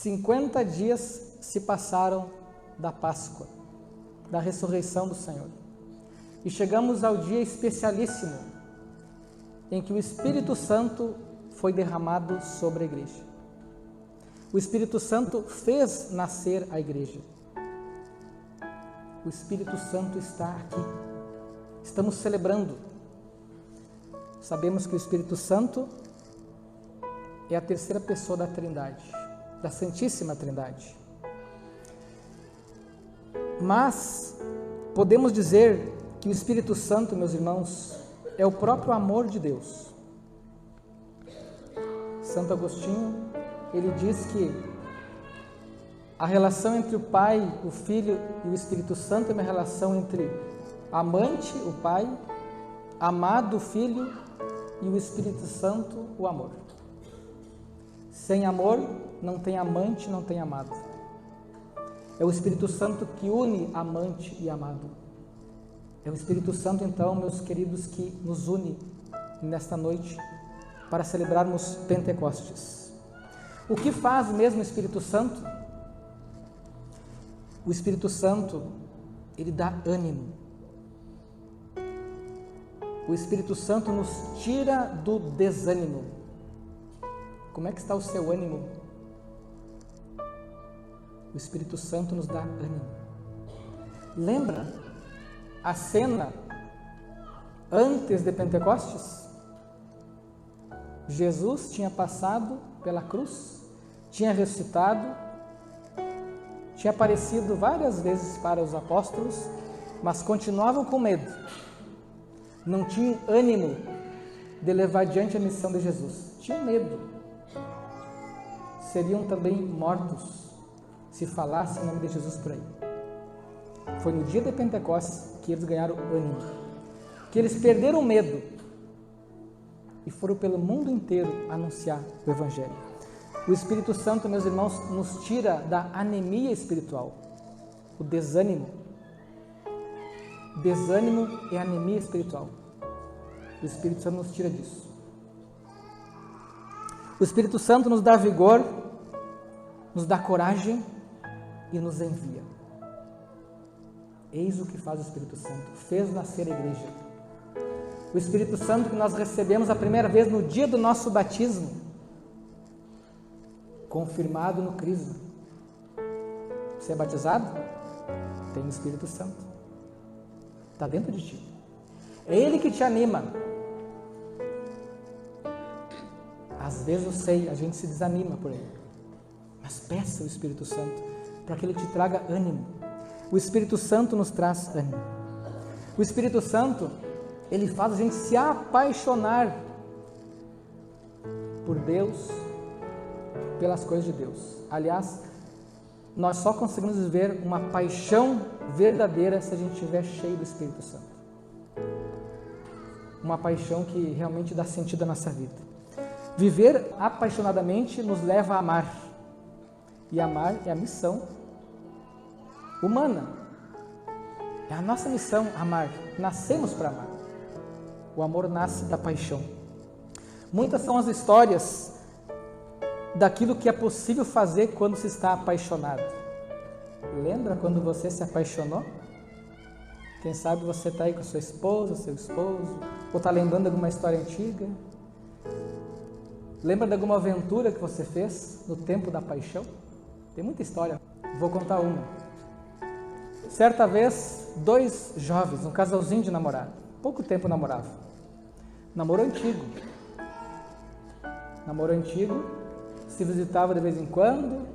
50 dias se passaram da Páscoa, da ressurreição do Senhor. E chegamos ao dia especialíssimo em que o Espírito Santo foi derramado sobre a igreja. O Espírito Santo fez nascer a igreja. O Espírito Santo está aqui. Estamos celebrando. Sabemos que o Espírito Santo é a terceira pessoa da Trindade, da Santíssima Trindade. Mas podemos dizer que o Espírito Santo, meus irmãos, é o próprio amor de Deus. Santo Agostinho, ele diz que a relação entre o Pai, o Filho e o Espírito Santo é uma relação entre amante, o Pai, amado, o Filho, e o Espírito Santo, o amor. Sem amor, não tem amante, não tem amado. É o Espírito Santo que une amante e amado. É o Espírito Santo, então, meus queridos, que nos une nesta noite para celebrarmos Pentecostes. O que faz mesmo o Espírito Santo? O Espírito Santo, ele dá ânimo. O Espírito Santo nos tira do desânimo. Como é que está o seu ânimo? O Espírito Santo nos dá ânimo. Lembra a cena antes de Pentecostes? Jesus tinha passado pela cruz, tinha ressuscitado, tinha aparecido várias vezes para os apóstolos, mas continuavam com medo. Não tinham ânimo de levar adiante a missão de Jesus. Tinham medo. Seriam também mortos se falassem o nome de Jesus por aí. Foi no dia de Pentecostes que eles ganharam ânimo, que eles perderam o medo e foram pelo mundo inteiro anunciar o Evangelho. O Espírito Santo, meus irmãos, nos tira da anemia espiritual, o desânimo. Desânimo é anemia espiritual. O Espírito Santo nos tira disso. O Espírito Santo nos dá vigor, nos dá coragem e nos envia. Eis o que faz o Espírito Santo. Fez nascer a igreja. O Espírito Santo que nós recebemos a primeira vez no dia do nosso batismo, confirmado no crisma. Você é batizado? Tem o Espírito Santo. Está dentro de ti. É Ele que te anima. Às vezes eu sei, a gente se desanima por Ele. Mas peça o Espírito Santo para que Ele te traga ânimo. O Espírito Santo nos traz ânimo. O Espírito Santo, Ele faz a gente se apaixonar por Deus, pelas coisas de Deus. Aliás, nós só conseguimos viver uma paixão verdadeira se a gente estiver cheio do Espírito Santo. Uma paixão que realmente dá sentido à nossa vida. Viver apaixonadamente nos leva a amar. E amar é a missão humana. É a nossa missão amar. Nascemos para amar. O amor nasce da paixão. Muitas são as histórias daquilo que é possível fazer quando se está apaixonado. Lembra quando você se apaixonou? Quem sabe você está aí com a sua esposa, seu esposo, ou está lembrando de alguma história antiga. Lembra de alguma aventura que você fez no tempo da paixão? Tem muita história. Vou contar uma. Certa vez, dois jovens, um casalzinho de namorado, pouco tempo namoravam. Namoro antigo. Namoro antigo, se visitava de vez em quando,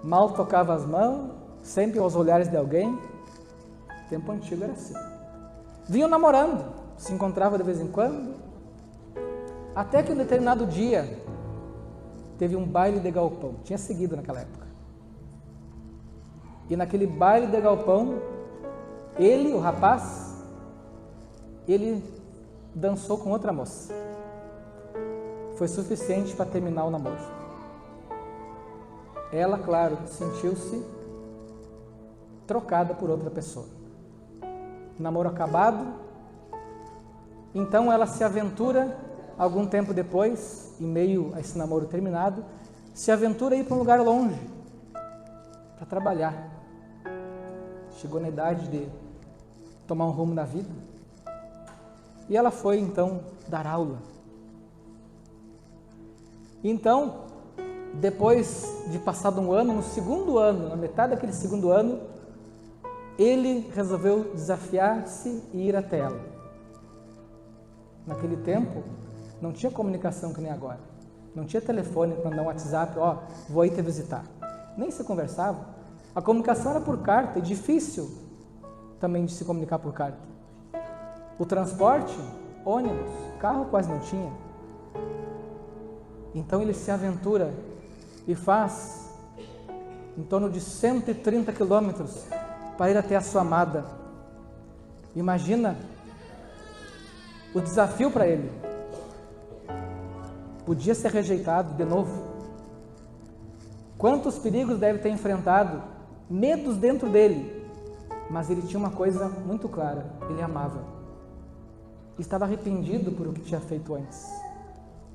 mal tocava as mãos, sempre aos olhares de alguém. Tempo antigo era assim. Vinham namorando, se encontrava de vez em quando, até que um determinado dia teve um baile de galpão. Tinha seguido naquela época. E naquele baile de galpão, ele, o rapaz, ele dançou com outra moça. Foi suficiente para terminar o namoro. Ela, claro, sentiu-se trocada por outra pessoa. Namoro acabado. Então ela se aventura, algum tempo depois, em meio a esse namoro terminado, se aventura a ir para um lugar longe para trabalhar. Chegou na idade de tomar um rumo na vida. E ela foi então dar aula. Então, depois de passado um ano, no segundo ano, na metade daquele segundo ano, ele resolveu desafiar-se e ir até ela. Naquele tempo, não tinha comunicação que nem agora. Não tinha telefone para mandar um WhatsApp, vou aí te visitar. Nem se conversava. A comunicação era por carta, e difícil também de se comunicar por carta. O transporte, ônibus, carro quase não tinha. Então ele se aventura e faz em torno de 130 quilômetros para ir até a sua amada. Imagina o desafio para ele. Podia ser rejeitado de novo. Quantos perigos deve ter enfrentado, medos dentro dele, mas ele tinha uma coisa muito clara: ele amava. Estava arrependido por o que tinha feito antes,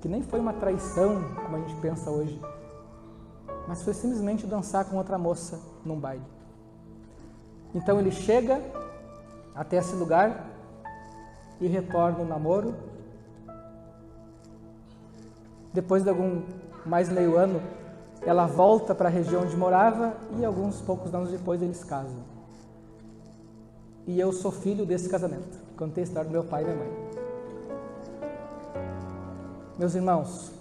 que nem foi uma traição, como a gente pensa hoje, mas foi simplesmente dançar com outra moça num baile. Então ele chega até esse lugar e retorna o namoro. Depois de mais meio ano, ela volta para a região onde morava e alguns poucos anos depois eles casam. E eu sou filho desse casamento. Contei a história do meu pai e minha mãe. Meus irmãos,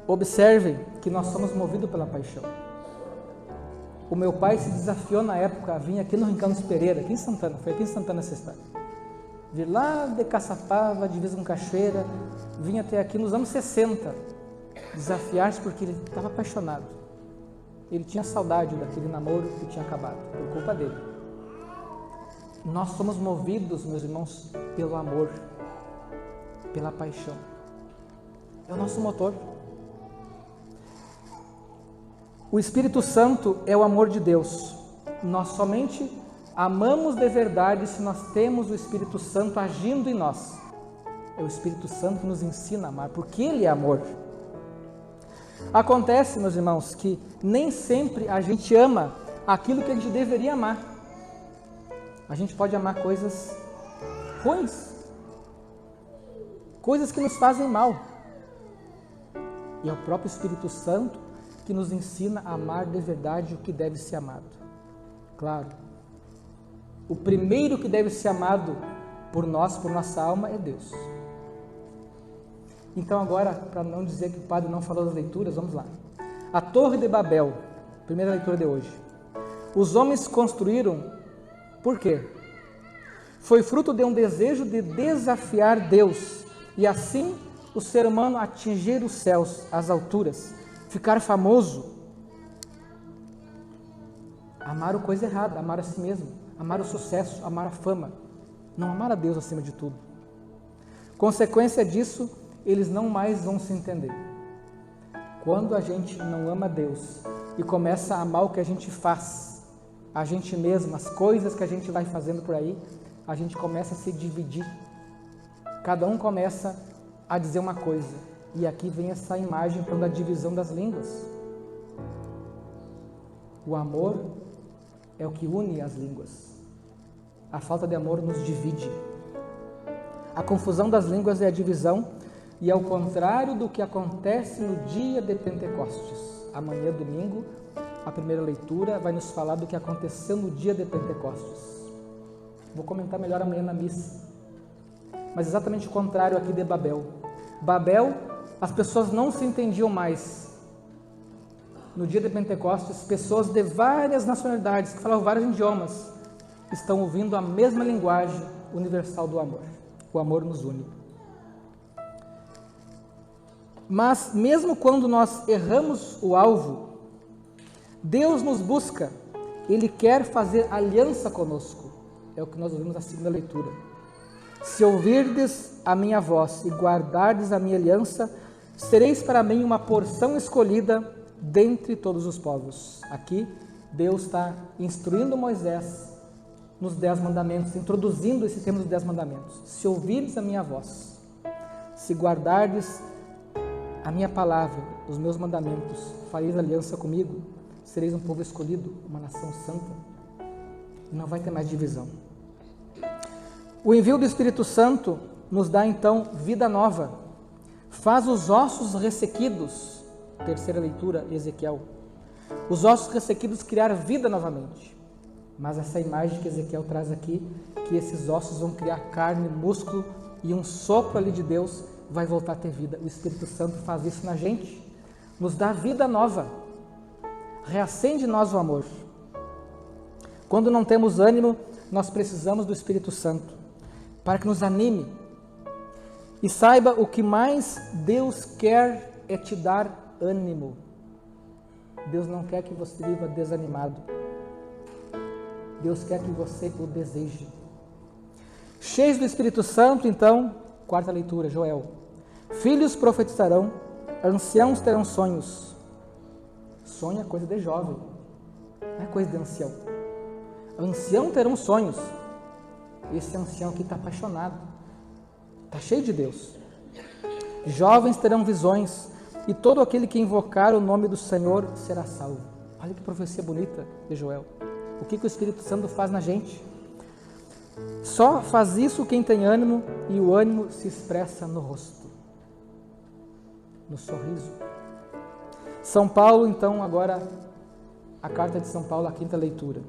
observem que nós somos movidos pela paixão. O meu pai se desafiou na época a vir aqui no Rincão dos Pereira, aqui em Santana, foi aqui em Santana essa história. Vir lá de Caçapava, divisa com Cachoeira, vinha até aqui nos anos 60, desafiar-se porque ele estava apaixonado. Ele tinha saudade daquele namoro que tinha acabado, por culpa dele. Nós somos movidos, meus irmãos, pelo amor, pela paixão. É o nosso motor. O Espírito Santo é o amor de Deus. Nós somente amamos de verdade se nós temos o Espírito Santo agindo em nós. É o Espírito Santo que nos ensina a amar, porque Ele é amor. Acontece, meus irmãos, que nem sempre a gente ama aquilo que a gente deveria amar. A gente pode amar coisas ruins, coisas que nos fazem mal. E é o próprio Espírito Santo que nos ensina a amar de verdade o que deve ser amado. Claro, o primeiro que deve ser amado por nós, por nossa alma, é Deus. Então agora, para não dizer que o padre não falou das leituras, vamos lá. A Torre de Babel, primeira leitura de hoje. Os homens construíram, por quê? Foi fruto de um desejo de desafiar Deus e assim o ser humano atingir os céus, as alturas, ficar famoso. Amaram coisa errada, amaram a si mesmo, amaram o sucesso, amaram a fama, não amaram a Deus acima de tudo. Consequência disso, eles não mais vão se entender. Quando a gente não ama Deus e começa a amar o que a gente faz, a gente mesmo, as coisas que a gente vai fazendo por aí, a gente começa a se dividir. Cada um começa a dizer uma coisa. E aqui vem essa imagem da divisão das línguas. O amor é o que une as línguas. A falta de amor nos divide. A confusão das línguas é a divisão e ao contrário do que acontece no dia de Pentecostes. Amanhã, domingo, a primeira leitura vai nos falar do que aconteceu no dia de Pentecostes. Vou comentar melhor amanhã na missa. Mas exatamente o contrário aqui de Babel. Babel, as pessoas não se entendiam mais. No dia de Pentecostes, pessoas de várias nacionalidades, que falavam vários idiomas, estão ouvindo a mesma linguagem universal do amor. O amor nos une. Mas mesmo quando nós erramos o alvo, Deus nos busca. Ele quer fazer aliança conosco. É o que nós ouvimos na segunda leitura. Se ouvirdes a minha voz e guardardes a minha aliança, sereis para mim uma porção escolhida dentre todos os povos. Aqui, Deus está instruindo Moisés nos 10 mandamentos, introduzindo esse tema dos 10 mandamentos. Se ouvirdes a minha voz, se guardardes a minha palavra, os meus mandamentos, fareis aliança comigo, sereis um povo escolhido, uma nação santa, e não vai ter mais divisão. O envio do Espírito Santo nos dá então vida nova, faz os ossos ressequidos, terceira leitura, Ezequiel, os ossos ressequidos criar vida novamente. Mas essa imagem que Ezequiel traz aqui, que esses ossos vão criar carne, músculo, e um sopro ali de Deus vai voltar a ter vida. O Espírito Santo faz isso na gente, nos dá vida nova, reacende em nós o amor. Quando não temos ânimo, nós precisamos do Espírito Santo para que nos anime. E saiba, o que mais Deus quer é te dar ânimo. Deus não quer que você viva desanimado. Deus quer que você o deseje. Cheios do Espírito Santo, então, quarta leitura, Joel. Filhos profetizarão, anciãos terão sonhos. Sonho é coisa de jovem, não é coisa de ancião. Ancião terão sonhos. Esse ancião aqui está apaixonado, está cheio de Deus. Jovens terão visões, e todo aquele que invocar o nome do Senhor será salvo. Olha que profecia bonita de Joel. O que o Espírito Santo faz na gente? Só faz isso quem tem ânimo, e o ânimo se expressa no rosto, no sorriso. São Paulo, então, agora, a carta de São Paulo, a quinta leitura.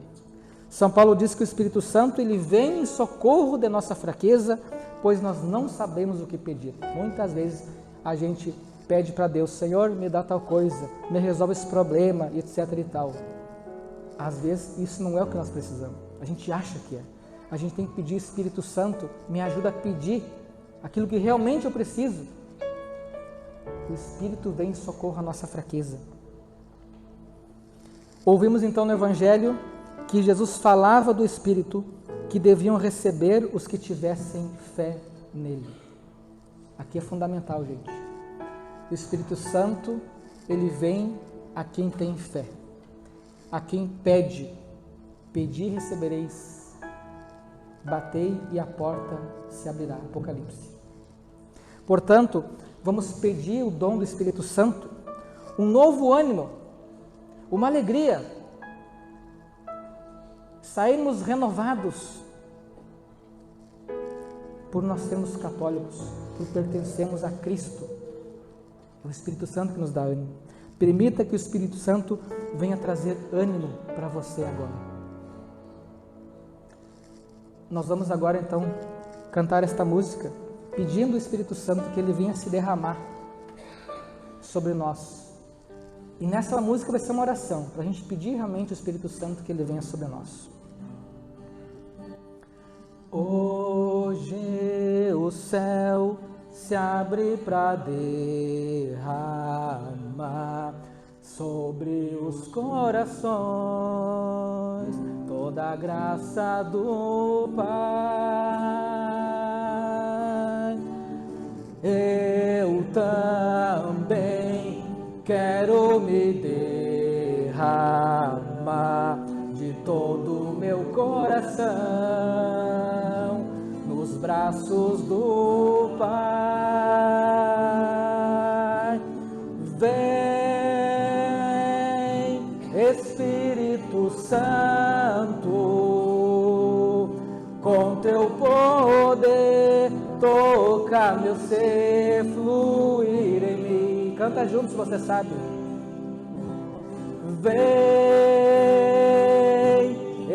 São Paulo diz que o Espírito Santo, ele vem em socorro de nossa fraqueza, pois nós não sabemos o que pedir. Muitas vezes a gente pede para Deus, Senhor, me dá tal coisa, me resolve esse problema, etc e tal. Às vezes isso não é o que nós precisamos, a gente acha que é. A gente tem que pedir, Espírito Santo, me ajuda a pedir aquilo que realmente eu preciso. O Espírito vem em socorro à nossa fraqueza. Ouvimos então no Evangelho que Jesus falava do Espírito que deviam receber os que tivessem fé nele. Aqui é fundamental, gente. O Espírito Santo, ele vem a quem tem fé. A quem pede, pedi e recebereis, batei e a porta se abrirá. Apocalipse. Portanto, vamos pedir o dom do Espírito Santo, um novo ânimo, uma alegria, sairmos renovados por nós sermos católicos, por pertencermos a Cristo. É o Espírito Santo que nos dá ânimo. Permita que o Espírito Santo venha trazer ânimo para você agora. Nós vamos agora então cantar esta música, pedindo ao Espírito Santo que ele venha se derramar sobre nós. E nessa música vai ser uma oração, para a gente pedir realmente ao Espírito Santo que ele venha sobre nós. Hoje o céu se abre para derramar sobre os corações toda a graça do Pai. Eu também quero me derramar de todo o meu coração nos braços do Pai. Vem, Espírito Santo, com teu poder, toca meu ser, fluir em mim. Canta junto se você sabe. Vem,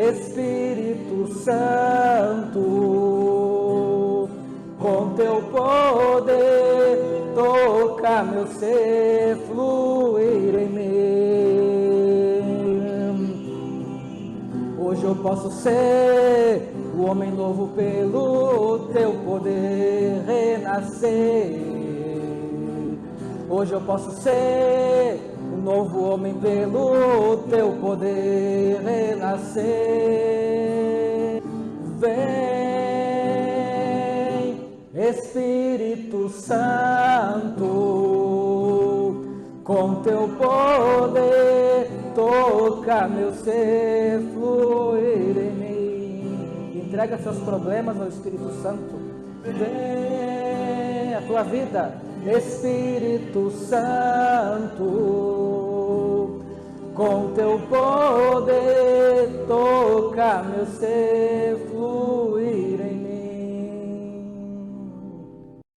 Espírito Santo, com teu poder, toca meu ser, fluir em mim. Hoje eu posso ser o homem novo pelo teu poder renascer. Hoje eu posso ser o novo homem pelo teu poder renascer. Vem, Espírito Santo, com teu poder, toca meu ser, fluir em mim. Entrega seus problemas ao Espírito Santo. Vem, a tua vida Espírito Santo, com teu poder toca meu ser fluir.